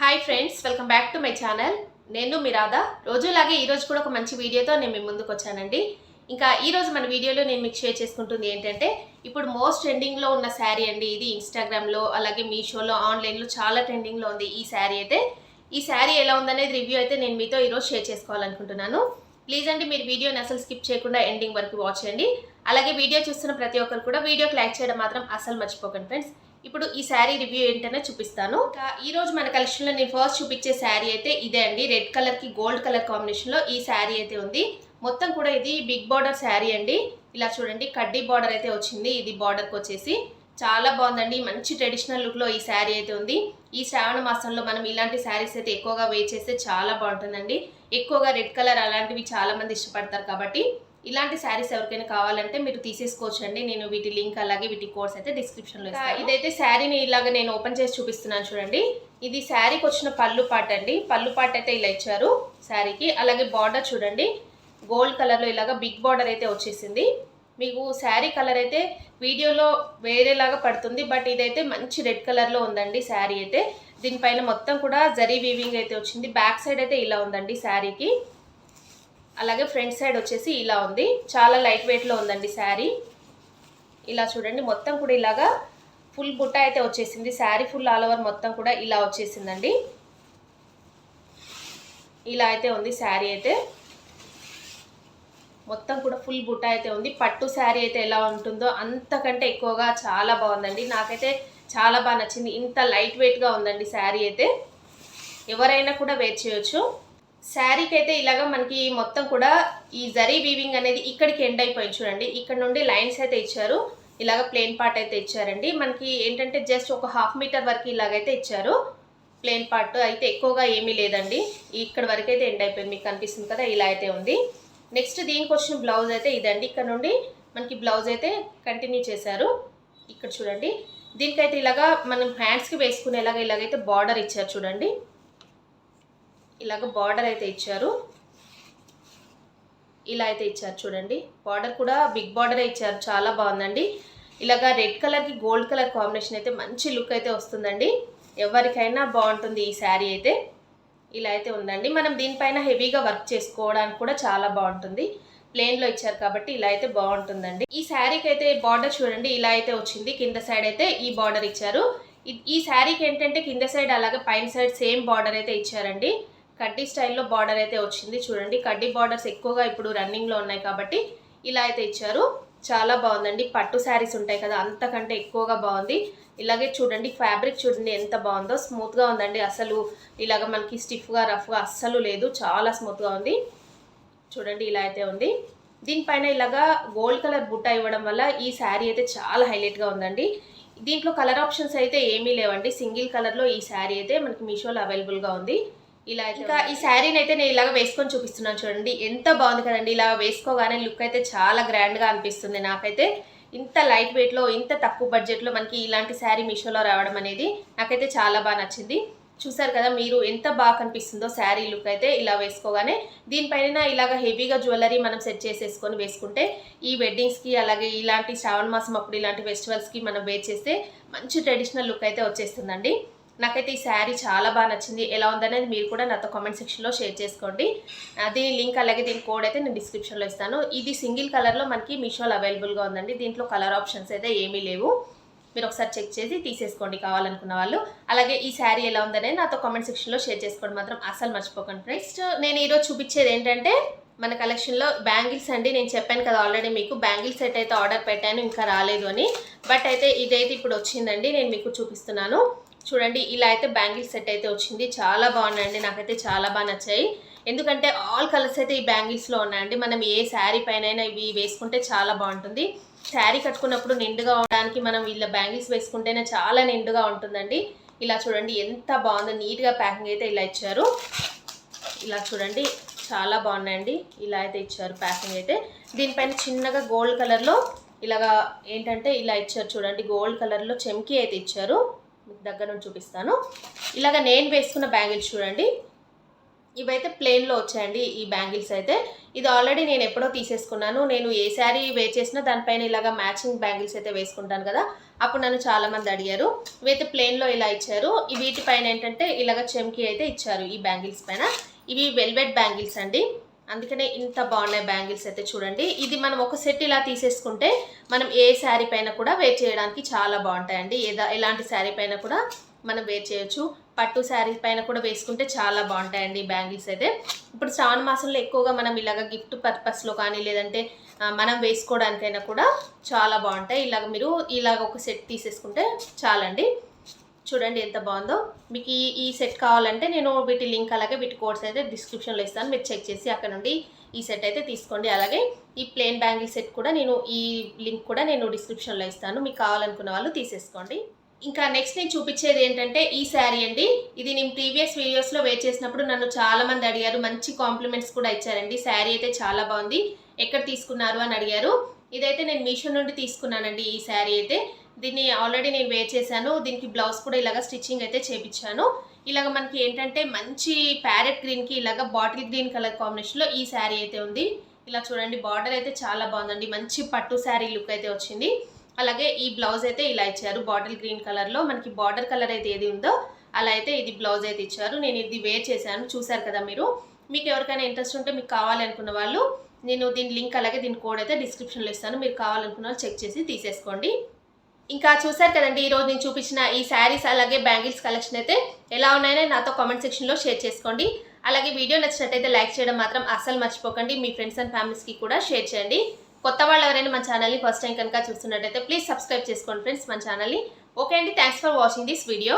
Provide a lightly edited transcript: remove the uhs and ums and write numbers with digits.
Hi friends, welcome back to my channel. నేను మీ రాధా. రోజులాగే ఈరోజు కూడా ఒక మంచి వీడియోతో నేను మీ ముందుకు వచ్చానండి. ఇంకా ఈరోజు మన వీడియోలో నేను మీకు షేర్ చేసుకుంటుంది ఏంటంటే, ఇప్పుడు మోస్ట్ ట్రెండింగ్లో ఉన్న శారీ అండి. ఇది ఇన్స్టాగ్రామ్లో అలాగే మీషోలో ఆన్లైన్లో చాలా ట్రెండింగ్లో ఉంది ఈ శారీ అయితే. ఈ శారీ ఎలా ఉందనేది రివ్యూ అయితే నేను మీతో ఈరోజు షేర్ చేసుకోవాలనుకుంటున్నాను. ప్లీజ్ అండి, మీరు వీడియోని అసలు స్కిప్ చేయకుండా ఎండింగ్ వరకు వాచ్ చేయండి. అలాగే వీడియో చూస్తున్న ప్రతి ఒక్కరు కూడా వీడియోకి లైక్ చేయడం మాత్రం అసలు మర్చిపోకండి ఫ్రెండ్స్. ఇప్పుడు ఈ శారీ రివ్యూ ఏంటనే చూపిస్తాను. ఈ రోజు మన కలెక్షన్లో నేను ఫస్ట్ చూపించే శారీ అయితే ఇదే అండి. రెడ్ కలర్కి గోల్డ్ కలర్ కాంబినేషన్లో ఈ శారీ అయితే ఉంది. మొత్తం కూడా ఇది బిగ్ బార్డర్ శారీ అండి. ఇలా చూడండి, కడ్డీ బార్డర్ అయితే వచ్చింది. ఇది బార్డర్కి వచ్చేసి చాలా బాగుందండి. మంచి ట్రెడిషనల్ లుక్లో ఈ శారీ అయితే ఉంది. ఈ శ్రావణ మాసంలో మనం ఇలాంటి శారీస్ అయితే ఎక్కువగా వేర్ చేస్తే చాలా బాగుంటుందండి. ఎక్కువగా రెడ్ కలర్ అలాంటివి చాలా మంది ఇష్టపడతారు కాబట్టి ఇలాంటి శారీస్ ఎవరికైనా కావాలంటే మీరు తీసేసుకోవచ్చు అండి. నేను వీటి లింక్ అలాగే వీటి కోడ్స్ అయితే డిస్క్రిప్షన్లో ఇస్తాను. ఇదైతే శారీని ఇలాగ నేను ఓపెన్ చేసి చూపిస్తున్నాను చూడండి. ఇది శారీకి వచ్చిన పళ్ళు పాట అండి. పళ్ళు పాట అయితే ఇలా ఇచ్చారు శారీకి. అలాగే బార్డర్ చూడండి, గోల్డ్ కలర్లో ఇలాగ బిగ్ బార్డర్ అయితే వచ్చేసింది. మీకు శారీ కలర్ అయితే వీడియోలో వేరేలాగా పడుతుంది, బట్ ఇదైతే మంచి రెడ్ కలర్లో ఉందండి శారీ అయితే. దీనిపైన మొత్తం కూడా జరీ వీవింగ్ అయితే వచ్చింది. బ్యాక్ సైడ్ అయితే ఇలా ఉందండి శారీకి. అలాగే ఫ్రంట్ సైడ్ వచ్చేసి ఇలా ఉంది. చాలా లైట్ వెయిట్లో ఉందండి శారీ. ఇలా చూడండి, మొత్తం కూడా ఇలాగా ఫుల్ బుట్ట అయితే వచ్చేసింది. శారీ ఫుల్ ఆల్ ఓవర్ మొత్తం కూడా ఇలా వచ్చేసిందండి. ఇలా అయితే ఉంది శారీ అయితే. మొత్తం కూడా ఫుల్ బుట్ట అయితే ఉంది. పట్టు శారీ అయితే ఎలా ఉంటుందో అంతకంటే ఎక్కువగా చాలా బాగుందండి. నాకైతే చాలా బాగా నచ్చింది. ఇంత లైట్ వెయిట్గా ఉందండి శారీ అయితే. ఎవరైనా కూడా వేర్ చేయొచ్చు. శారీకి అయితే ఇలాగా మనకి మొత్తం కూడా ఈ జరీ వీవింగ్ అనేది ఇక్కడికి ఎండ్ అయిపోయింది చూడండి. ఇక్కడ నుండి లైన్స్ అయితే ఇచ్చారు. ఇలాగ ప్లెయిన్ పార్ట్ అయితే ఇచ్చారండి. మనకి ఏంటంటే జస్ట్ ఒక 1/2 మీటర్ వరకు ఇలాగైతే ఇచ్చారు. ప్లెయిన్ పార్ట్ అయితే ఎక్కువగా ఏమీ లేదండి. ఇక్కడ వరకు అయితే ఎండ్ అయిపోయింది. మీకు కనిపిస్తుంది కదా, ఇలా అయితే ఉంది. నెక్స్ట్ దీనికి వచ్చిన బ్లౌజ్ అయితే ఇదండి. ఇక్కడ నుండి మనకి బ్లౌజ్ అయితే కంటిన్యూ చేశారు. ఇక్కడ చూడండి, దీనికైతే ఇలాగా మనం హ్యాండ్స్కి వేసుకునేలాగా ఇలాగైతే బార్డర్ ఇచ్చారు చూడండి. ఇలాగ బార్డర్ అయితే ఇచ్చారు. ఇలా అయితే ఇచ్చారు చూడండి. బార్డర్ కూడా బిగ్ బార్డరే ఇచ్చారు. చాలా బాగుందండి. ఇలాగ రెడ్ కలర్కి గోల్డ్ కలర్ కాంబినేషన్ అయితే మంచి లుక్ అయితే వస్తుందండి. ఎవరికైనా బాగుంటుంది ఈ శారీ అయితే. ఇలా అయితే ఉందండి. మనం దీనిపైన హెవీగా వర్క్ చేసుకోవడానికి కూడా చాలా బాగుంటుంది. ప్లెయిన్లో ఇచ్చారు కాబట్టి ఇలా అయితే బాగుంటుందండి. ఈ శారీకి అయితే బార్డర్ చూడండి, ఇలా అయితే వచ్చింది. కింద సైడ్ అయితే ఈ బార్డర్ ఇచ్చారు. ఈ శారీకి ఏంటంటే కింద సైడ్ అలాగే పైన సైడ్ సేమ్ బార్డర్ అయితే ఇచ్చారండి. కడ్డీ స్టైల్లో బార్డర్ అయితే వచ్చింది చూడండి. కడ్డీ బార్డర్స్ ఎక్కువగా ఇప్పుడు రన్నింగ్లో ఉన్నాయి కాబట్టి ఇలా అయితే ఇచ్చారు. చాలా బాగుందండి. పట్టు శారీస్ ఉంటాయి కదా, అంతకంటే ఎక్కువగా బాగుంది. ఇలాగే చూడండి, ఫ్యాబ్రిక్ చూడండి ఎంత బాగుందో. స్మూత్గా ఉందండి. అసలు ఇలాగ మనకి స్టిఫ్గా రఫ్గా అస్సలు లేదు. చాలా స్మూత్గా ఉంది చూడండి. ఇలా అయితే ఉంది. దీనిపైన ఇలాగా గోల్డ్ కలర్ బుట్ట ఇవ్వడం వల్ల ఈ శారీ అయితే చాలా హైలైట్గా ఉందండి. దీంట్లో కలర్ ఆప్షన్స్ అయితే ఏమీ లేవండి. సింగిల్ కలర్లో ఈ శారీ అయితే మనకి మీషోలో అవైలబుల్గా ఉంది. ఇలా ఇంకా ఈ శారీని అయితే నేను ఇలాగ వేసుకొని చూపిస్తున్నాను చూడండి. ఎంత బాగుంది కదండి. ఇలా వేసుకోగానే లుక్ అయితే చాలా గ్రాండ్గా అనిపిస్తుంది నాకైతే. ఇంత లైట్ వెయిట్లో ఇంత తక్కువ బడ్జెట్లో మనకి ఇలాంటి శారీ మీషోలో రావడం అనేది నాకైతే చాలా బాగా నచ్చింది. చూసారు కదా మీరు, ఎంత బాగా కనిపిస్తుందో శారీ లుక్ అయితే ఇలా వేసుకోగానే. దీనిపైన ఇలాగ హెవీగా జ్యువెలరీ మనం సెట్ చేసేసుకొని వేసుకుంటే ఈ వెడ్డింగ్స్కి అలాగే ఇలాంటి శ్రావణ మాసం అప్పుడు ఇలాంటి ఫెస్టివల్స్కి మనం వేర్ చేస్తే మంచి ట్రెడిషనల్ లుక్ అయితే వచ్చేస్తుందండి. నాకైతే ఈ శారీ చాలా బాగా నచ్చింది. ఎలా ఉందనేది మీరు కూడా నాతో కామెంట్ సెక్షన్లో షేర్ చేసుకోండి. దీని లింక్ అలాగే దీని కోడ్ అయితే నేను డిస్క్రిప్షన్లో ఇస్తాను. ఇది సింగిల్ కలర్లో మనకి మీషోలో అవైలబుల్గా ఉందండి. దీంట్లో కలర్ ఆప్షన్స్ అయితే ఏమీ లేవు. మీరు ఒకసారి చెక్ చేసి తీసేసుకోండి కావాలనుకున్న వాళ్ళు. అలాగే ఈ శారీ ఎలా ఉందనేది నాతో కామెంట్ సెక్షన్లో షేర్ చేసుకోండి మాత్రం అసలు మర్చిపోకండి. నెక్స్ట్ నేను ఈరోజు చూపించేది ఏంటంటే మన కలెక్షన్లో బ్యాంగిల్స్ అండి. నేను చెప్పాను కదా ఆల్రెడీ మీకు, బ్యాంగిల్స్ సెట్ అయితే ఆర్డర్ పెట్టాను, ఇంకా రాలేదు అని. బట్ అయితే ఇదైతే ఇప్పుడు వచ్చిందండి. నేను మీకు చూపిస్తున్నాను చూడండి. ఇలా అయితే బ్యాంగిల్ సెట్ అయితే వచ్చింది. చాలా బాగున్నాయండి. నాకైతే చాలా బాగా నచ్చాయి. ఎందుకంటే ఆల్ కలర్స్ అయితే ఈ బ్యాంగిల్స్లో ఉన్నాయండి. మనం ఏ శారీ పైన ఇవి వేసుకుంటే చాలా బాగుంటుంది. శారీ కట్టుకున్నప్పుడు నిండుగా ఉండడానికి మనం ఇలా బ్యాంగిల్స్ వేసుకుంటేనే చాలా నిండుగా ఉంటుందండి. ఇలా చూడండి ఎంత బాగుందో. నీట్గా ప్యాకింగ్ అయితే ఇలా ఇచ్చారు. ఇలా చూడండి, చాలా బాగున్నాయండి. ఇలా అయితే ఇచ్చారు ప్యాకింగ్ అయితే. దీనిపైన చిన్నగా గోల్డ్ కలర్లో ఇలాగా ఏంటంటే ఇలా ఇచ్చారు చూడండి. గోల్డ్ కలర్లో చెమ్కీ అయితే ఇచ్చారు. దగ్గర నుంచి చూపిస్తాను. ఇలాగ నేను వేసుకున్న బ్యాంగిల్స్ చూడండి. ఇవైతే ప్లెయిన్లో వచ్చాయండి ఈ బ్యాంగిల్స్ అయితే. ఇది ఆల్రెడీ నేను ఎప్పుడో తీసేసుకున్నాను. నేను ఏ శారీ వేర్ చేసినా దానిపైన ఇలాగా మ్యాచింగ్ బ్యాంగిల్స్ అయితే వేసుకుంటాను కదా, అప్పుడు నన్ను చాలామంది అడిగారు. ఇవైతే ప్లెయిన్లో ఇలా ఇచ్చారు. వీటిపైన ఏంటంటే ఇలాగ చెమ్కి అయితే ఇచ్చారు ఈ బ్యాంగిల్స్ పైన. ఇవి వెల్వెట్ బ్యాంగిల్స్ అండి, అందుకనే ఇంత బాగున్నాయి బ్యాంగిల్స్ అయితే చూడండి. ఇది మనం ఒక సెట్ ఇలా తీసేసుకుంటే మనం ఏ శారీ పైన కూడా వేర్ చేయడానికి చాలా బాగుంటాయండి. ఎలాంటి శారీ పైన కూడా మనం వేర్ చేయొచ్చు. పట్టు శారీ పైన కూడా వేసుకుంటే చాలా బాగుంటాయండి బ్యాంగిల్స్ అయితే. ఇప్పుడు శ్రావణ మాసంలో ఎక్కువగా మనం ఇలాగ గిఫ్ట్ పర్పస్లో కానీ లేదంటే మనం వేసుకోవడానికైనా కూడా చాలా బాగుంటాయి. మీరు ఇలాగ ఒక సెట్ తీసేసుకుంటే చాలండి. చూడండి ఎంత బాగుందో. మీకు ఈ సెట్ కావాలంటే నేను వీటి లింక్ అలాగే వీటి కోడ్స్ అయితే డిస్క్రిప్షన్లో ఇస్తాను, మీరు చెక్ చేసి అక్కడ నుండి ఈ సెట్ అయితే తీసుకోండి. అలాగే ఈ ప్లెయిన్ బ్యాంగిల్ సెట్ కూడా ఈ లింక్ కూడా నేను డిస్క్రిప్షన్లో ఇస్తాను, మీకు కావాలనుకున్న వాళ్ళు తీసేసుకోండి. ఇంకా నెక్స్ట్ నేను చూపించేది ఏంటంటే ఈ శారీ అండి. ఇది నేను ప్రీవియస్ వీడియోస్లో వేర్ చేసినప్పుడు నన్ను చాలామంది అడిగారు, మంచి కాంప్లిమెంట్స్ కూడా ఇచ్చారండి. శారీ అయితే చాలా బాగుంది, ఎక్కడ తీసుకున్నారు అని అడిగారు. ఇదైతే నేను మీషో నుండి తీసుకున్నానండి ఈ శారీ అయితే. దీన్ని ఆల్రెడీ నేను వేర్ చేశాను. దీనికి బ్లౌజ్ కూడా ఇలాగ స్టిచ్చింగ్ అయితే చేపించాను. ఇలాగ మనకి ఏంటంటే మంచి ప్యారెట్ గ్రీన్కి ఇలాగ బాటిల్ గ్రీన్ కలర్ కాంబినేషన్లో ఈ శారీ అయితే ఉంది. ఇలా చూడండి, బార్డర్ అయితే చాలా బాగుందండి, మంచి పట్టు శారీ లుక్ అయితే వచ్చింది. అలాగే ఈ బ్లౌజ్ అయితే ఇలా ఇచ్చారు, బాటిల్ గ్రీన్ కలర్లో మనకి బార్డర్ కలర్ అయితే ఏది ఉందో అలా అయితే ఇది బ్లౌజ్ అయితే ఇచ్చారు. నేను ఇది వేర్ చేశాను, చూసారు కదా మీరు. మీకు ఎవరికైనా ఇంట్రెస్ట్ ఉంటే, మీకు కావాలి అనుకున్న వాళ్ళు, నేను దీని లింక్ అలాగే దీని కోడ్ అయితే డిస్క్రిప్షన్లో ఇస్తాను, మీరు కావాలనుకున్న వాళ్ళు చెక్ చేసి తీసేసుకోండి. ఇంకా చూసారు కదండి, ఈరోజు నేను చూపించిన ఈ శారీస్ అలాగే బ్యాంగిల్స్ కలెక్షన్ అయితే ఎలా ఉన్నాయో నాతో కామెంట్ సెక్షన్లో షేర్ చేసుకోండి. అలాగే వీడియో నచ్చినట్టయితే లైక్ చేయడం మాత్రం అస్సలు మర్చిపోకండి. మీ ఫ్రెండ్స్ అండ్ ఫ్యామిలీస్కి కూడా షేర్ చేయండి. కొత్త వాళ్ళు ఎవరైనా మన ఛానల్ని ఫస్ట్ టైం కనుక చూస్తున్నట్టయితే ప్లీజ్ సబ్స్క్రైబ్ చేసుకోండి ఫ్రెండ్స్ మన ఛానల్ని. ఓకే అండి, thanks for watching this video.